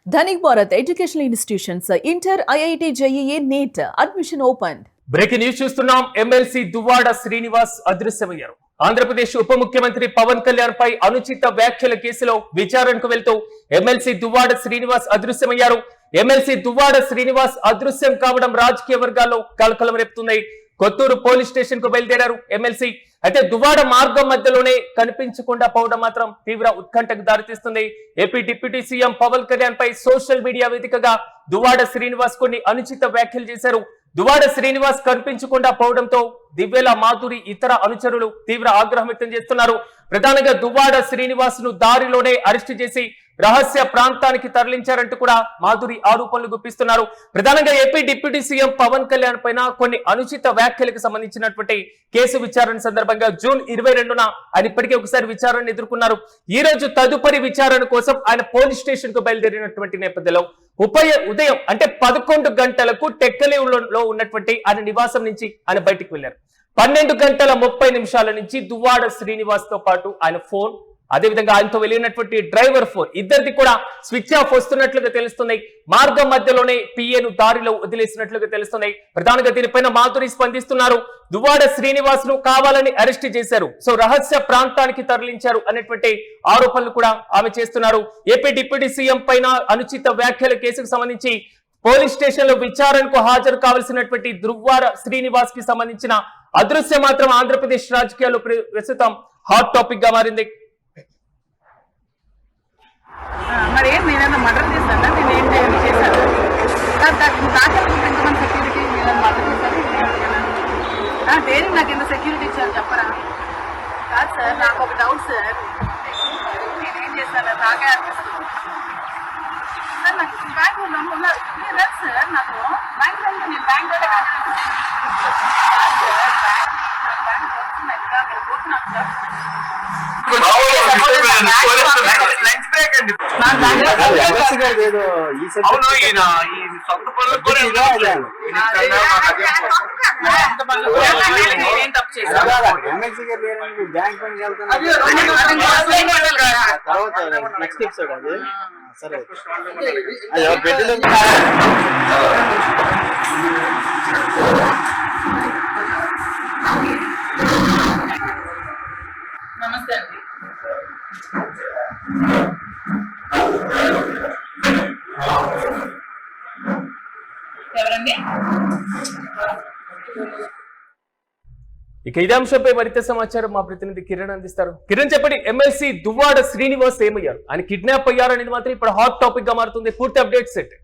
Dhanik Bharat Educational Institutions, Inter, IIT, JEE, NEET, admission opened. Breaking news చూస్తున్నాం. MLC Duvvada Srinivas అదృశ్యమయ్యారు. Andhra Pradesh ఉప ముఖ్యమంత్రి పవన్ కళ్యాణ్ పై అనుచిత వ్యాఖ్యల కేసులో విచారణకు వెళ్తూ ఎమ్మెల్సీ దువ్వాడ శ్రీనివాస్ అదృశ్యమయ్యారు. ఎమ్మెల్సీ దువ్వాడ శ్రీనివాస్ అదృశ్యం కావడం రాజకీయ వర్గాల్లో కలకలం రేపుతుంది. కొత్తూరు పోలీస్ స్టేషన్ కు బయలుదేరారు ఎమ్మెల్సీ. అయితే దువ్వాడ మార్గం మధ్యలోనే కనిపించకుండా పోవడం మాత్రం తీవ్ర ఉత్కంఠకు దారితీస్తుంది. AP deputy CM Pawan Kalyan పై సోషల్ మీడియా వేదికగా దువ్వాడ శ్రీనివాస్ కొన్ని అనుచిత వ్యాఖ్యలు చేశారు. దువ్వాడ శ్రీనివాస్ కనిపించకుండా పోవడంతో దివ్యల మాధురి ఇతర అనుచరులు తీవ్ర ఆగ్రహం వ్యక్తం చేస్తున్నారు. ప్రధానంగా దువ్వాడ శ్రీనివాస్ ను దారిలోనే అరెస్టు చేసి రహస్య ప్రాంతానికి తరలించారంటూ కూడా మాధురి ఆరోపణలు గుప్పిస్తున్నారు. ప్రధానంగా AP deputy CM Pawan Kalyan పైన కొన్ని అనుచిత వ్యాఖ్యలకు సంబంధించినటువంటి కేసు విచారణ సందర్భంగా జూన్ 22న ఆయన ఇప్పటికే ఒకసారి విచారణ ఎదుర్కొన్నారు. ఈ రోజు తదుపరి విచారణ కోసం ఆయన పోలీస్ స్టేషన్ కు బయలుదేరినటువంటి నేపథ్యంలో ఉదయం అంటే 11 గంటలకు టెక్కలిలో ఉన్నటువంటి ఆయన నివాసం నుంచి ఆయన బయటికి వెళ్లారు. 12:30 నుంచి దువ్వాడ శ్రీనివాస్ తో పాటు ఆయన ఫోన్, అదేవిధంగా ఆయనతో వెళ్ళినటువంటి డ్రైవర్ ఫోన్ ఇద్దరిది కూడా స్విచ్ ఆఫ్ వస్తున్నట్లుగా తెలుస్తున్నాయి. మార్గం మధ్యలోనే పిఏను దారిలో వదిలేసినట్లుగా తెలుస్తున్నాయి. ప్రధానంగా దీనిపైన మాధురి స్పందిస్తున్నారు. దువ్వాడ శ్రీనివాస్ ను కావాలని అరెస్ట్ చేశారు, సో రహస్య ప్రాంతానికి తరలించారు అనేటువంటి ఆరోపణలు కూడా ఆమె చేస్తున్నారు. ఏపీ డిప్యూటీ సీఎం పైన అనుచిత వ్యాఖ్యల కేసుకు సంబంధించి పోలీస్ స్టేషన్ లో విచారణకు హాజరు కావాల్సినటువంటి దువ్వాడ శ్రీనివాస్ కి సంబంధించిన అదృశ్యం మాత్రం ఆంధ్రప్రదేశ్ రాజకీయాల్లో ప్రస్తుతం హాట్ టాపిక్ గా మారింది. మరి నేనన్నా మర్డర్ చేశాను, నేను ఏం చేశాను దాఖలు ఎంతమంది సెక్యూరిటీ నేను మర్డర్ చేశాను. దేని నాకు ఎంత సెక్యూరిటీ ఇచ్చారు చెప్పరా? కాదు సార్, నాకు ఒక డౌట్ సార్, నేనేం చేశాను నాకే అనిపిస్తుంది సార్. నాకు బ్యాంక్ ఉన్నారు సార్, నాకు బ్యాంక్ నేను బ్యాంక్ పోతున్నాను సార్. నమస్తే అండి. ఎవరండి? ఇక ఇదే అంశంపై మరింత సమాచారం మా ప్రతినిధి కిరణ్ అందిస్తారు. కిరణ్ చెప్పండి, ఎమ్మెల్సీ దువ్వాడ శ్రీనివాస్ ఏమయ్యారు? ఆయన కిడ్నాప్ అయ్యారు అనేది మాత్రం ఇప్పుడు హాట్ టాపిక్ గా మారుతుంది. పూర్తి అప్డేట్స్ ఏంటి?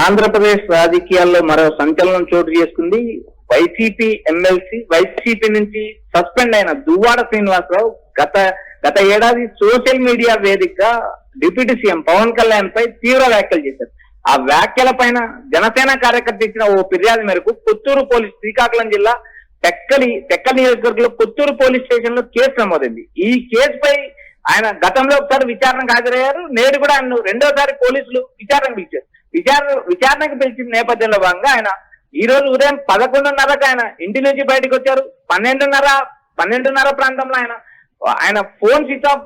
ఆంధ్రప్రదేశ్ రాజకీయాల్లో మరో సంచలనం చోటు చేసుకుంది. వైసీపీ ఎమ్మెల్సీ, వైసీపీ నుంచి సస్పెండ్ అయిన దువ్వాడ శ్రీనివాసరావు గత ఏడాది సోషల్ మీడియా వేదికగా డిప్యూటీ సీఎం పవన్ కళ్యాణ్ పై తీవ్ర వ్యాఖ్యలు చేశారు. ఆ వ్యాఖ్యల పైన జనసేన కార్యకర్త ఇచ్చిన ఓ ఫిర్యాదు మేరకు కొత్తూరు పోలీస్, శ్రీకాకుళం జిల్లా టెక్కలి నియోజకవర్గంలో కొత్తూరు పోలీస్ స్టేషన్ లో కేసు నమోదైంది. ఈ కేసుపై ఆయన గతంలో ఒకసారి విచారణకు హాజరయ్యారు. నేడు కూడా ఆయన రెండోసారి పోలీసులు విచారణకు పిలిచారు. విచారణకు పిలిచిన నేపథ్యంలో భాగంగా ఆయన ఈ రోజు ఉదయం 11:30కు ఆయన ఇంటి నుంచి బయటకు వచ్చారు. 12:30 ప్రాంతంలో ఆయన ఫోన్ స్విచ్ ఆఫ్,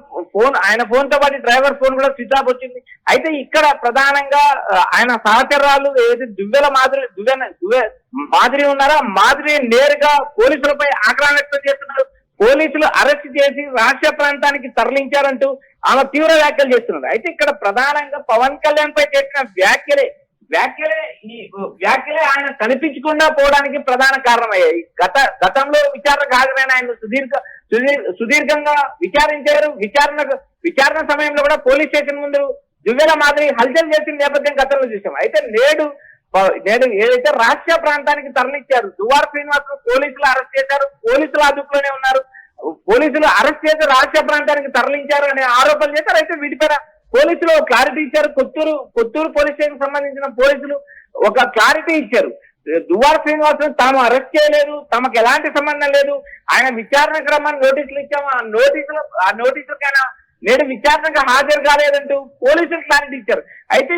ఆయన ఫోన్ తో పాటు డ్రైవర్ ఫోన్ కూడా స్విచ్ ఆఫ్ వచ్చింది. అయితే ఇక్కడ ప్రధానంగా ఆయన సహచరాలు ఏదైతే దువ్వెల మాధురి ఉన్నారో మాధురి నేరుగా పోలీసులపై ఆగ్రహం వ్యక్తం చేస్తున్నారు. పోలీసులు అరెస్ట్ చేసి రహస్య ప్రాంతానికి తరలించారంటూ ఆమె తీవ్ర వ్యాఖ్యలు చేస్తున్నారు. అయితే ఇక్కడ ప్రధానంగా పవన్ కళ్యాణ్ పై చేసిన వ్యాఖ్యలే ఆయన కనిపించకుండా పోవడానికి ప్రధాన కారణమయ్యాయి. గతంలో విచారణకు హాజరైన ఆయన సుదీర్ఘంగా విచారించారు. విచారణ సమయంలో కూడా పోలీస్ స్టేషన్ ముందు దువ్వెల మాదిరి హల్చల్ చేసిన నేపథ్యం గతంలో చూసాం. అయితే నేడు ఏదైతే రహస్య ప్రాంతానికి తరలించారు, దువ్వాడ శ్రీనివాస్ పోలీసులు అరెస్ట్ చేశారు. పోలీసుల అదుపులోనే ఉన్నారు. పోలీసులు అరెస్ట్ చేసి రహస్య ప్రాంతానికి తరలించారు అనే ఆరోపణలు చేశారు. అయితే వీటిపైన పోలీసులు క్లారిటీ ఇచ్చారు. కొత్తూరు పోలీస్ స్టేషన్ సంబంధించిన పోలీసులు ఒక క్లారిటీ ఇచ్చారు. దువ్వాడ శ్రీనివాస్ తాము అరెస్ట్ చేయలేదు, తమకు ఎలాంటి సంబంధం లేదు, ఆయన విచారణ క్రమాన్ని నోటీసులు ఇచ్చాము, ఆ నోటీసులకైనా నేడు విచారణకు హాజరు కాలేదంటూ పోలీసులు క్లారిటీ ఇచ్చారు. అయితే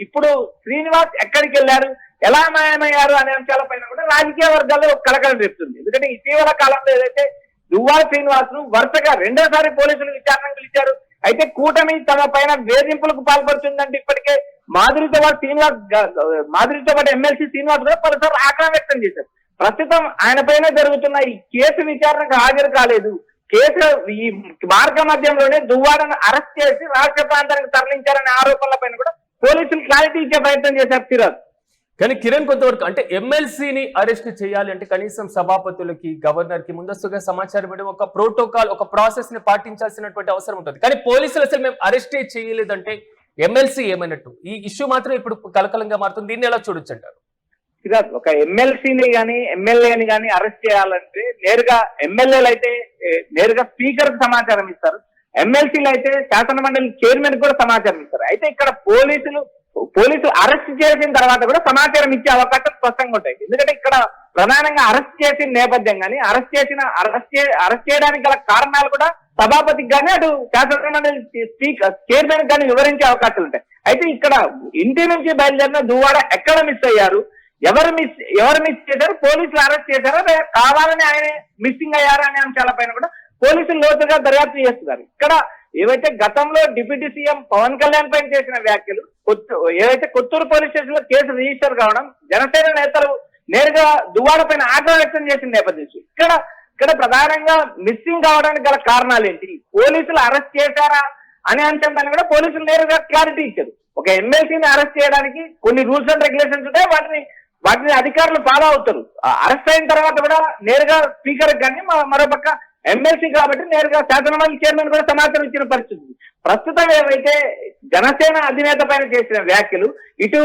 ఇప్పుడు శ్రీనివాస్ ఎక్కడికి వెళ్లారు, ఎలా మాయమయ్యారు అనే అంశాలపైన కూడా రాజకీయ వర్గాల్లో కలకలం రేపుతుంది. ఎందుకంటే ఇటీవల కాలంలో ఏదైతే దువ్వాడ శ్రీనివాస్ ను వరుసగా రెండోసారి పోలీసులు విచారణకు పిలిచారు. అయితే కూటమి తమ పైన వేధింపులకు పాల్పడుతుందంటే ఇప్పటికే మాధురితో పాటు ఎమ్మెల్సీ శ్రీనివాస్ కూడా పలుసార్లు ఆగ్రహం వ్యక్తం చేశారు. ప్రస్తుతం ఆయన పైన జరుగుతున్న ఈ కేసు విచారణకు హాజరు కాలేదు. కేసు ఈ మార్గ మధ్యంలోనే దువ్వాడను అరెస్ట్ చేసి రాష్ట్ర ప్రాంతానికి తరలించారనే ఆరోపణలపైన కూడా పోలీసులు క్లారిటీ ఇచ్చే ప్రయత్నం చేశారు సిరాజ్. కానీ కిరణ్ కొంతవరకు అంటే ఎమ్మెల్సీని అరెస్ట్ చేయాలి అంటే కనీసం సభాపతులకి గవర్నర్ కి ముందస్తుగా సమాచారం ఇవ్వడం, ఒక ప్రోటోకాల్, ఒక ప్రాసెస్ ని పాటించాల్సినటువంటి అవసరం ఉంటుంది. కానీ పోలీసులు అసలు మేము అరెస్టే చేయలేదంటే ఎమ్మెల్సీ ఏమైనట్టు? ఈ ఇష్యూ మాత్రం ఇప్పుడు కలకలంగా మారుతుంది. దీన్ని ఎలా చూడొచ్చు అంటారు? ఒక ఎమ్మెల్సీని కానీ ఎమ్మెల్యేని కానీ అరెస్ట్ చేయాలంటే నేరుగా ఎమ్మెల్యేలు అయితే నేరుగా స్పీకర్ కు సమాచారం ఇస్తారు, ఎమ్మెల్సీలు అయితే శాసన మండలి చైర్మన్ కూడా సమాచారం ఇస్తారు. అయితే ఇక్కడ పోలీసులు అరెస్ట్ చేసిన తర్వాత కూడా సమాచారం ఇచ్చే అవకాశం స్పష్టంగా ఉంటాయి. ఎందుకంటే ఇక్కడ ప్రధానంగా అరెస్ట్ చేసిన నేపథ్యం కానీ అరెస్ట్ చేయడానికి గల కారణాలు కూడా సభాపతికి కానీ అటు శాసన మండలి చైర్మన్ కానీ వివరించే అవకాశాలు ఉంటాయి. అయితే ఇక్కడ ఇంటి నుంచి బయలుదేరిన దువ్వాడ ఎక్కడ మిస్ అయ్యారు, ఎవరు మిస్ చేశారు, పోలీసులు అరెస్ట్ చేశారో కావాలని ఆయన మిస్సింగ్ అయ్యారు అనే అంశాలపైన కూడా పోలీసులు లోతుగా దర్యాప్తు చేస్తున్నారు. ఇక్కడ ఏవైతే గతంలో డిప్యూటీ సీఎం పవన్ కళ్యాణ్ పైన చేసిన వ్యాఖ్యలు, ఏవైతే కొత్తూరు పోలీస్ స్టేషన్ లో కేసు రిజిస్టర్ కావడం, జనసేన నేతలు నేరుగా దువ్వాడ పైన ఆగ్రహం వ్యక్తం చేసిన నేపథ్యం ఇక్కడ ప్రధానంగా మిస్సింగ్ కావడానికి గల కారణాలు ఏంటి, పోలీసులు అరెస్ట్ చేశారా అనే అంశం పైన కూడా పోలీసులు నేరుగా క్లారిటీ ఇచ్చారు. ఒక ఎమ్మెల్సీని అరెస్ట్ చేయడానికి కొన్ని రూల్స్ అండ్ రెగ్యులేషన్స్ ఉంటాయి, వాటిని అధికారులు ఫాలో అవుతారు. అరెస్ట్ అయిన తర్వాత కూడా నేరుగా స్పీకర్ కానీ మరోపక్క ఎమ్మెల్సీ కాబట్టి నేరుగా శాసనమండలి చైర్మన్ కూడా సమాచారం ఇచ్చిన పరిస్థితి. ప్రస్తుతం ఏవైతే జనసేన అధినేత పైన చేసిన వ్యాఖ్యలు ఇటు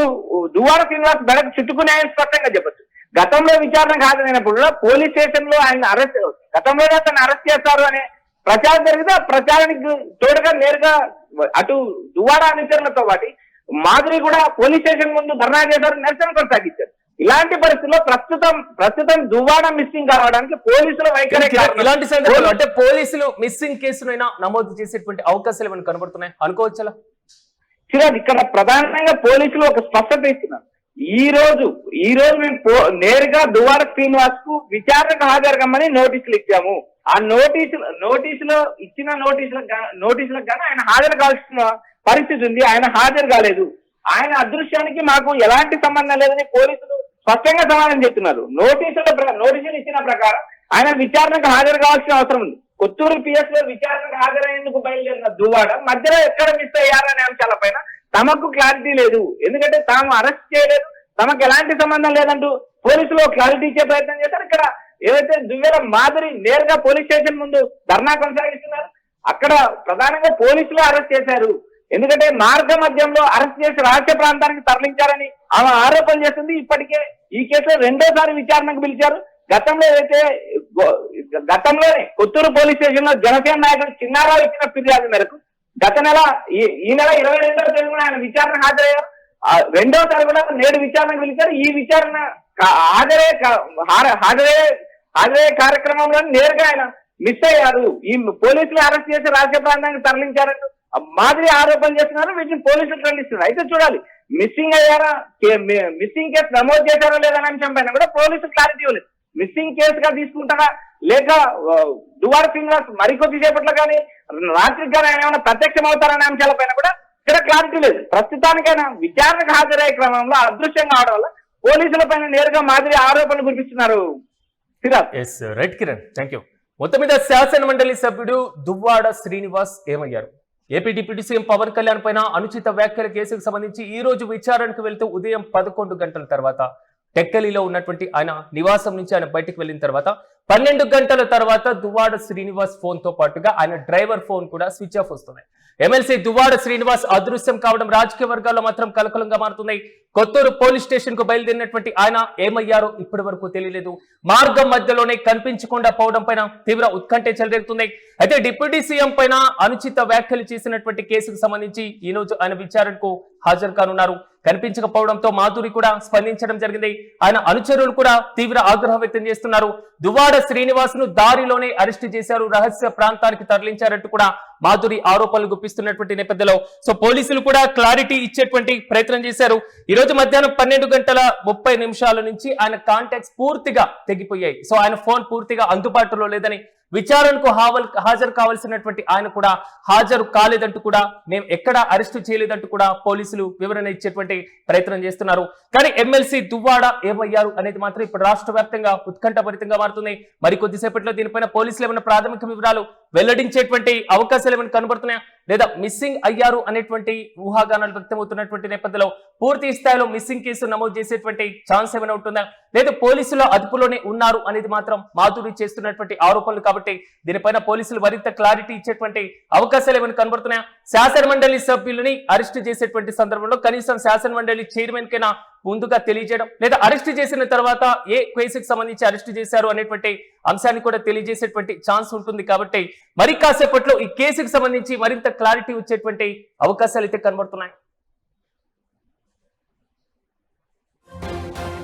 దువ్వాడ శ్రీనివాస్ బెడకు చుట్టుకున్నాయని స్పష్టంగా చెప్పచ్చు. గతంలో విచారణకు హాజరైనప్పుడు కూడా పోలీస్ స్టేషన్ లో ఆయన గతంలోనే అతను అరెస్ట్ చేస్తారు అనే ప్రచారం జరిగితే ఆ ప్రచారానికి తోడుగా నేరుగా అటు దువ్వాడ అనుచరులతో పాటు మాధురి కూడా పోలీస్ స్టేషన్ ముందు ధర్నా చేశారు, నిరసన కొనసాగించారు. ఇలాంటి పరిస్థితుల్లో ప్రస్తుతం దువ్వాడ మిస్సింగ్ కావడానికి పోలీసుల వైఖరి. ఇలాంటి సందర్భాలు అంటే పోలీసులు మిస్సింగ్ కేసునైనా నమోదు చేసేటువంటి అవకాశాలు ఏమైనా కనబడుతున్నాయి అనుకోవచ్చా? సిరాజ్, ఇక్కడ ప్రధానంగా పోలీసులు ఒక స్పష్టత ఇస్తున్నారు. ఈ రోజు మేము నేరుగా దువ్వాడ శ్రీనివాస్ కు విచారణకు హాజరు కమ్మని నోటీసులు ఇచ్చాము. ఆ నోటీసులో ఇచ్చిన నోటీసులకు గానీ ఆయన హాజరు కావాల్సిన పరిస్థితి ఉంది. ఆయన హాజరు కాలేదు. ఆయన అదృశ్యానికి మాకు ఎలాంటి సంబంధం లేదని పోలీసులు స్పష్టంగా సమాధానం చెప్తున్నారు. నోటీసులు ఇచ్చిన ప్రకారం ఆయన విచారణకు హాజరు కావాల్సిన అవసరం ఉంది. కొత్తూరు పిఎస్ లో విచారణకు హాజరయ్యేందుకు బయలుదేరిన దువ్వాడ మధ్యలో ఎక్కడ మిస్ అయ్యారనే అంశాలపైన తమకు క్లారిటీ లేదు. ఎందుకంటే తాము అరెస్ట్ చేయలేదు, తమకు ఎలాంటి సంబంధం లేదంటూ పోలీసులు క్లారిటీ ఇచ్చే ప్రయత్నం చేశారు. ఇక్కడ ఏదైతే దువ్వేల మాధురి నేరుగా పోలీస్ స్టేషన్ ముందు ధర్నా కొనసాగిస్తున్నారు, అక్కడ ప్రధానంగా పోలీసులు అరెస్ట్ చేశారు. ఎందుకంటే మార్గ మధ్యంలో అరెస్ట్ చేసి రాష్ట్ర ప్రాంతానికి తరలించారని ఆమె ఆరోపణ చేస్తుంది. ఇప్పటికే ఈ కేసులో రెండోసారి విచారణకు పిలిచారు. గతంలోనే కొత్తూరు పోలీస్ స్టేషన్ లో జనసేన నాయకుడు చిన్నారావు ఇచ్చిన ఫిర్యాదు మేరకు ఈ నెల 22వ తేదీన ఆయన విచారణ హాజరయ్యారు. రెండోసారి కూడా నేడు విచారణకు పిలిచారు. ఈ విచారణ హాజరయ్యే కార్యక్రమంలో నేరుగా ఆయన మిస్ అయ్యారు. ఈ పోలీసులు అరెస్ట్ చేసి రాష్ట్ర ప్రాంతానికి తరలించారంటూ మాదిరి ఆరోపణ చేస్తున్నారు. వీటిని పోలీసులు ఖండిస్తున్నారు. అయితే చూడాలి, మిస్సింగ్ అయ్యారా, మిస్సింగ్ కేసు నమోదు చేశారో లేదనే అంశం పైన కూడా పోలీసులు క్లారిటీ ఇవ్వలేదు. మిస్సింగ్ కేసుగా తీసుకుంటారా లేక దువ్వాడ శ్రీనివాస్ మరికొద్ది సేపట్లో కానీ రాత్రికి కానీ ఆయన ఏమైనా ప్రత్యక్షం అవుతారనే అంశాలపైన కూడా ఇక్కడ క్లారిటీ లేదు. ప్రస్తుతానికైనా విచారణకు హాజరయ్యే క్రమంలో అదృశ్యం కావడం వల్ల పోలీసుల పైన నేరుగా మాదిరి ఆరోపణలు గురిపిస్తున్నారు. Right Kiran, thank you. మొత్తం మీద శాసన మండలి సభ్యుడు దువ్వాడ శ్రీనివాస్ ఏమయ్యారు? AP deputy CM Pawan Kalyan పైన అనుచిత వ్యాఖ్యల కేసుకు సంబంధించి ఈ రోజు విచారణకు వెళ్తూ ఉదయం 11 గంటల తర్వాత టెక్కలిలో ఉన్నటువంటి ఆయన నివాసం నుంచి ఆయన బయటకు వెళ్ళిన తర్వాత 12 గంటల తర్వాత దువ్వాడ శ్రీనివాస్ ఫోన్ తో పాటుగా ఆయన డ్రైవర్ ఫోన్ కూడా స్విచ్ ఆఫ్ వస్తున్నాయి. ఎమ్మెల్సీ దువ్వాడ శ్రీనివాస్ అదృశ్యం కావడం రాజకీయ వర్గాల్లో మాత్రం కలకలంగా మారుతున్నాయి. కొత్తూరు పోలీస్ స్టేషన్ కు బయలుదేరినటువంటి ఆయన ఏమయ్యారో ఇప్పటి వరకు తెలియలేదు. మార్గం మధ్యలోనే కనిపించకుండా పోవడం పైన తీవ్ర ఉత్కంఠ చెలరేగుతుంది. అయితే డిప్యూటీ సీఎం పైన అనుచిత వ్యాఖ్యలు చేసినటువంటి కేసుకు సంబంధించి ఈ రోజు ఆయన విచారణకు హాజరు కానున్నారు. కనిపించకపోవడంతో మాధురి కూడా స్పందించడం జరిగింది. ఆయన అనుచరులు కూడా తీవ్ర ఆగ్రహం వ్యక్తం చేస్తున్నారు. దువ్వాడ శ్రీనివాస్ ను దారిలోనే అరెస్టు చేశారు, రహస్య ప్రాంతానికి తరలించారంటూ కూడా మాధురి ఆరోపణలు గుప్పిస్తున్నటువంటి నేపథ్యంలో పోలీసులు కూడా క్లారిటీ ఇచ్చేటువంటి ప్రయత్నం చేశారు. ఈ రోజు మధ్యాహ్నం 12:30 నుంచి ఆయన కాంటాక్ట్స్ పూర్తిగా తెగిపోయాయి. ఆయన ఫోన్ పూర్తిగా అందుబాటులో లేదని విచారణకు హాజరు కావాల్సినటువంటి ఆయన కూడా హాజరు కాలేదంటూ కూడా మేము ఎక్కడ అరెస్టు చేయలేదంటూ కూడా పోలీసులు వివరణ ఇచ్చేటువంటి ప్రయత్నం చేస్తున్నారు. కానీ ఎమ్మెల్సీ దువ్వాడ ఏమయ్యారు అనేది మాత్రం ఇప్పుడు రాష్ట్ర వ్యాప్తంగా ఉత్కంఠభరితంగా మారుతుంది. మరి కొద్దిసేపట్లో దీనిపైన పోలీసులు ఏమైనా ప్రాథమిక వివరాలు వెల్లడించేటువంటి అవకాశాలు ఏమైనా కనబడుతున్నాయా, లేదా మిస్సింగ్ అయ్యారు అనేటువంటి ఊహాగానాలు వ్యక్తమవుతున్నటువంటి నేపథ్యంలో పూర్తి స్థాయిలో మిస్సింగ్ కేసు నమోదు చేసేటువంటి ఛాన్స్ ఏమైనా ఉంటుందా, లేదా పోలీసుల అదుపులోనే ఉన్నారు అనేది మాత్రం మాధురి చేస్తున్నటువంటి ఆరోపణలు. కాబట్టి దీనిపైన పోలీసులు మరింత క్లారిటీ ఇచ్చేటువంటి అవకాశాలు ఏమైనా కనబడుతున్నాయా? శాసన మండలి సభ్యులని అరెస్ట్ చేసేటువంటి సందర్భంలో కనీసం శాసన మండలి చైర్మన్ కైనా ముందుగా తెలియజేయడం, లేదా అరెస్ట్ చేసిన తర్వాత ఏ కేసుకు సంబంధించి అరెస్ట్ చేశారు అనేటువంటి అంశాన్ని కూడా తెలియజేసేటువంటి ఛాన్స్ ఉంటుంది. కాబట్టి మరి కాసేపట్లో ఈ కేసుకు సంబంధించి మరింత క్లారిటీ వచ్చేటువంటి అవకాశాలు అయితే కనబడుతున్నాయి.